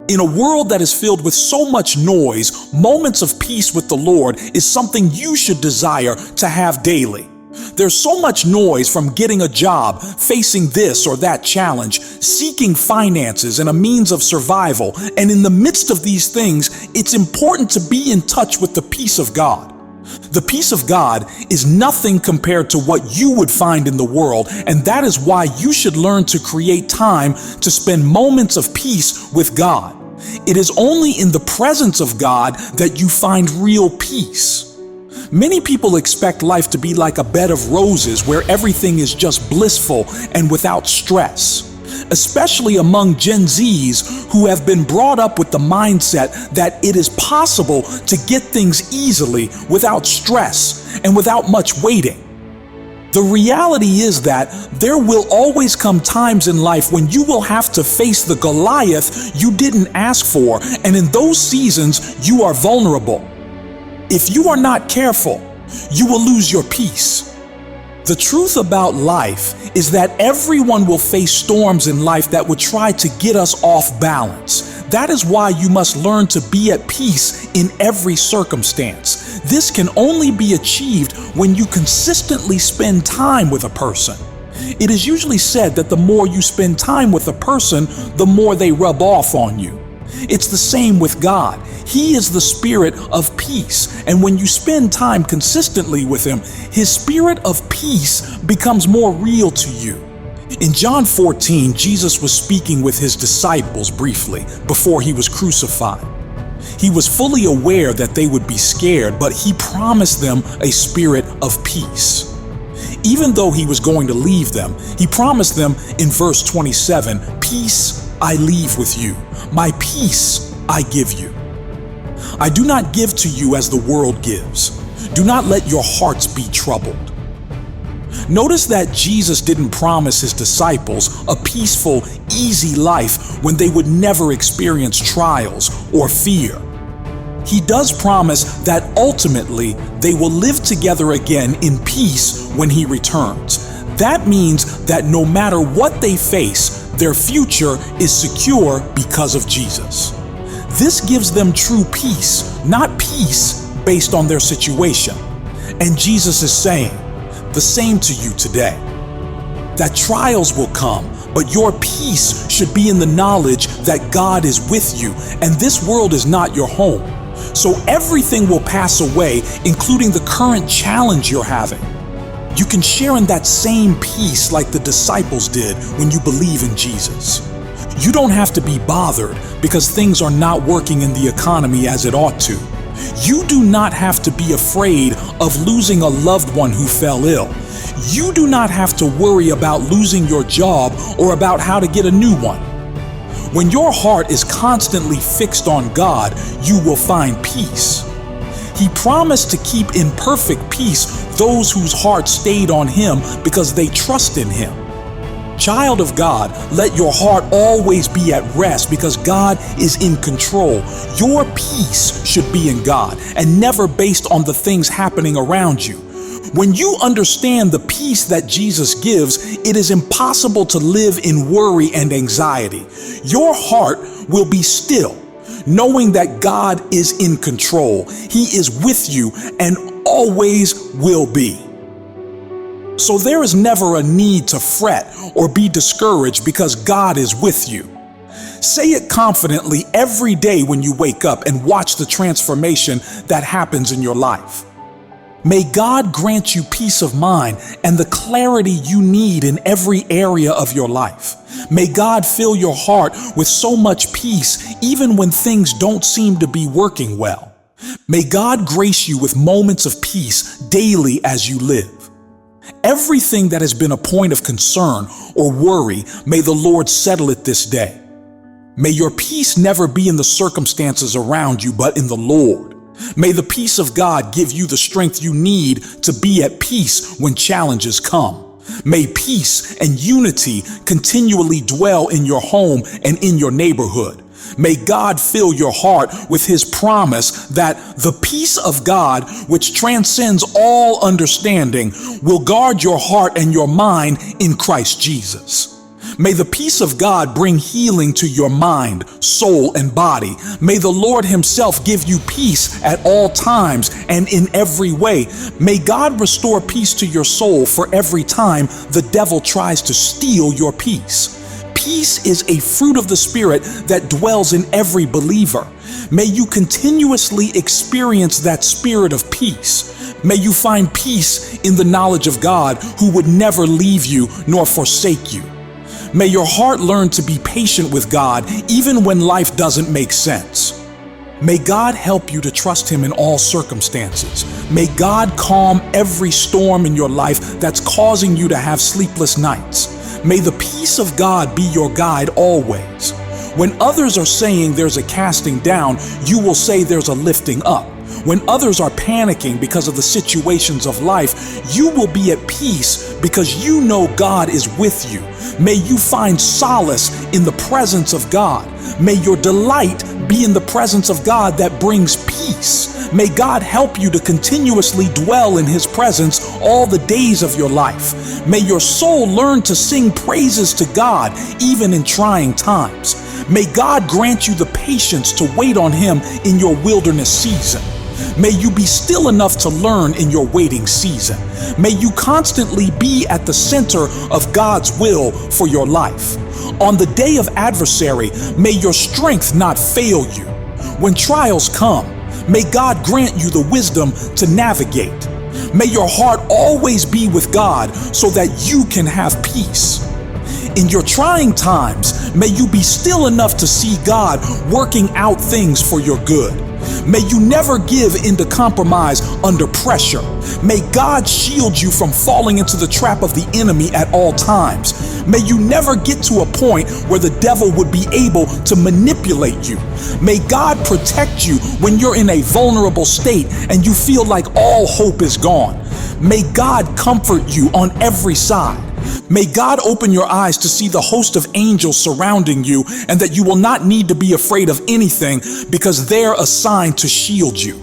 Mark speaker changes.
Speaker 1: In a world that is filled with so much noise, moments of peace with the Lord is something you should desire to have daily. There's so much noise from getting a job, facing this or that challenge, seeking finances and a means of survival. And in the midst of these things, it's important to be in touch with the peace of God. The peace of God is nothing compared to what you would find in the world, and that is why you should learn to create time to spend moments of peace with God. It is only in the presence of God that you find real peace. Many people expect life to be like a bed of roses where everything is just blissful and without stress, especially among Gen Zs who have been brought up with the mindset that it is possible to get things easily without stress and without much waiting. The reality is that there will always come times in life when you will have to face the Goliath you didn't ask for, and in those seasons you are vulnerable. If you are not careful, you will lose your peace. The truth about life is that everyone will face storms in life that would try to get us off balance. That is why you must learn to be at peace in every circumstance. This can only be achieved when you consistently spend time with a person. It is usually said that the more you spend time with a person, the more they rub off on you. It's the same with God. He is the spirit of peace, and when you spend time consistently with him, his spirit of peace becomes more real to you. In John 14, Jesus was speaking with his disciples briefly before he was crucified. He was fully aware that they would be scared, but he promised them a spirit of peace. Even though he was going to leave them, he promised them in verse 27, "Peace I leave with you. My peace I give you. I do not give to you as the world gives. Do not let your hearts be troubled." Notice that Jesus didn't promise his disciples a peaceful, easy life when they would never experience trials or fear. He does promise that ultimately they will live together again in peace when he returns. That means that no matter what they face, their future is secure because of Jesus. This gives them true peace, not peace based on their situation. And Jesus is saying the same to you today, that trials will come, but your peace should be in the knowledge that God is with you, and this world is not your home. So everything will pass away, including the current challenge you're having. You can share in that same peace like the disciples did when you believe in Jesus. You don't have to be bothered because things are not working in the economy as it ought to. You do not have to be afraid of losing a loved one who fell ill. You do not have to worry about losing your job or about how to get a new one. When your heart is constantly fixed on God, you will find peace. He promised to keep in perfect peace those whose hearts stayed on him because they trust in him. Child of God, let your heart always be at rest because God is in control. Your peace should be in God and never based on the things happening around you. When you understand the peace that Jesus gives, it is impossible to live in worry and anxiety. Your heart will be still, knowing that God is in control. He is with you and always will be. So there is never a need to fret or be discouraged because God is with you. Say it confidently every day when you wake up and watch the transformation that happens in your life. May God grant you peace of mind and the clarity you need in every area of your life. May God fill your heart with so much peace even when things don't seem to be working well. May God grace you with moments of peace daily as you live. Everything that has been a point of concern or worry, may the Lord settle it this day. May your peace never be in the circumstances around you, but in the Lord. May the peace of God give you the strength you need to be at peace when challenges come. May peace and unity continually dwell in your home and in your neighborhood. May God fill your heart with his promise that the peace of God, which transcends all understanding, will guard your heart and your mind in Christ Jesus. May the peace of God bring healing to your mind, soul, and body. May the Lord himself give you peace at all times and in every way. May God restore peace to your soul for every time the devil tries to steal your peace. Peace is a fruit of the Spirit that dwells in every believer. May you continuously experience that spirit of peace. May you find peace in the knowledge of God, who would never leave you nor forsake you. May your heart learn to be patient with God even when life doesn't make sense. May God help you to trust him in all circumstances. May God calm every storm in your life that's causing you to have sleepless nights. May the peace of God be your guide always. When others are saying there's a casting down, you will say there's a lifting up. When others are panicking because of the situations of life, you will be at peace because you know God is with you. May you find solace in the presence of God. May your delight be in the presence of God that brings peace. May God help you to continuously dwell in his presence all the days of your life. May your soul learn to sing praises to God even in trying times. May God grant you the patience to wait on him in your wilderness season. May you be still enough to learn in your waiting season. May you constantly be at the center of God's will for your life. On the day of adversary, may your strength not fail you. When trials come, may God grant you the wisdom to navigate. May your heart always be with God so that you can have peace. In your trying times, may you be still enough to see God working out things for your good. May you never give in to compromise under pressure. May God shield you from falling into the trap of the enemy at all times. May you never get to a point where the devil would be able to manipulate you. May God protect you when you're in a vulnerable state and you feel like all hope is gone. May God comfort you on every side. May God open your eyes to see the host of angels surrounding you, and that you will not need to be afraid of anything because they're assigned to shield you.